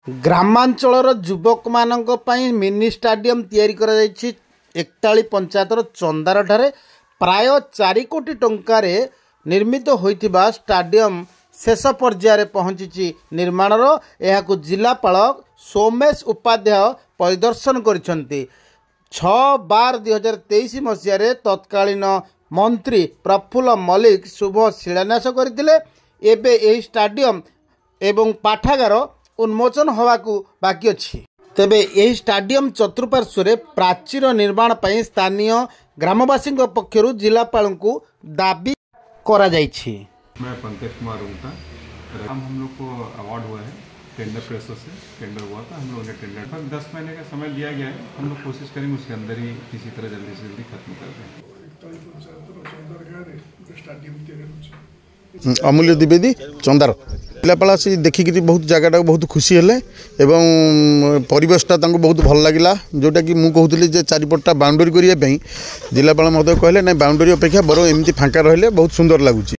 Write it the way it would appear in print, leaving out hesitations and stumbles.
ଗ୍ରାମାଞ୍ଚଳର ଯୁବକମାନଙ୍କ ପାଇଁ ମିନି ଷ୍ଟାଡିୟମ ତିଆରି କରାଯାଇଛି। ଏକତାଳି ପଞ୍ଚାୟତର ଚନ୍ଦାରଠାରେ ପ୍ରାୟ 4 କୋଟି ଟଙ୍କାରେ ନିର୍ମିତ ହୋଇଥିବା ଷ୍ଟାଡିୟମ ଶେଷ ପର୍ଯ୍ୟାୟରେ ପହଞ୍ଚିଛି ନିର୍ମାଣର। ଏହାକୁ ଜିଲ୍ଲାପାଳ ସୋମେଶ ଉପାଧ୍ୟାୟ ପରିଦର୍ଶନ କରିଛନ୍ତି। 6/12/2023 ମସିହାରେ ତତ୍କାଳୀନ ମନ୍ତ୍ରୀ ପ୍ରଫୁଲ୍ଲ ମଲ୍ଲିକ ଶୁଭ ଶିଳାନ୍ୟାସ କରିଥିଲେ। ଏବେ ଏହି ଷ୍ଟାଡିୟମ ଏବଂ ପାଠାଗାର उन्मोचन होवाकू बाकी अच्छी। तेबे यही स्टाडियम चतुर्पार्श्व प्राचीर निर्माण पर स्थानीय ग्रामवासी पक्षर जिलापाल को दाबी करा जायछि। मैं पंकज कुमार रूटा हम लोग को अवार्ड हुआ है टेंडर प्रोसेस से टेंडर हुआ था। हम लोग ने टेंडर पर 10 महीने का समय दिया गया है। हम लोग कोशिश करेंगे उसके अंदर ही किसी तरह जल्दी से जल्दी खत्म कर दें। अमूल्य द्विवेदी चंदार जिलापाल आसी देखिकी बहुत जगह बहुत खुशी हेले एवं परिवेशटा बहुत भल लगे जोटा कि मुझे कहूली 4पटा बाउंडरी करने जिलापाल महोदय कहले ना बाउंडरी अपेक्षा बर एमती फांका रहिले बहुत सुंदर लगुच।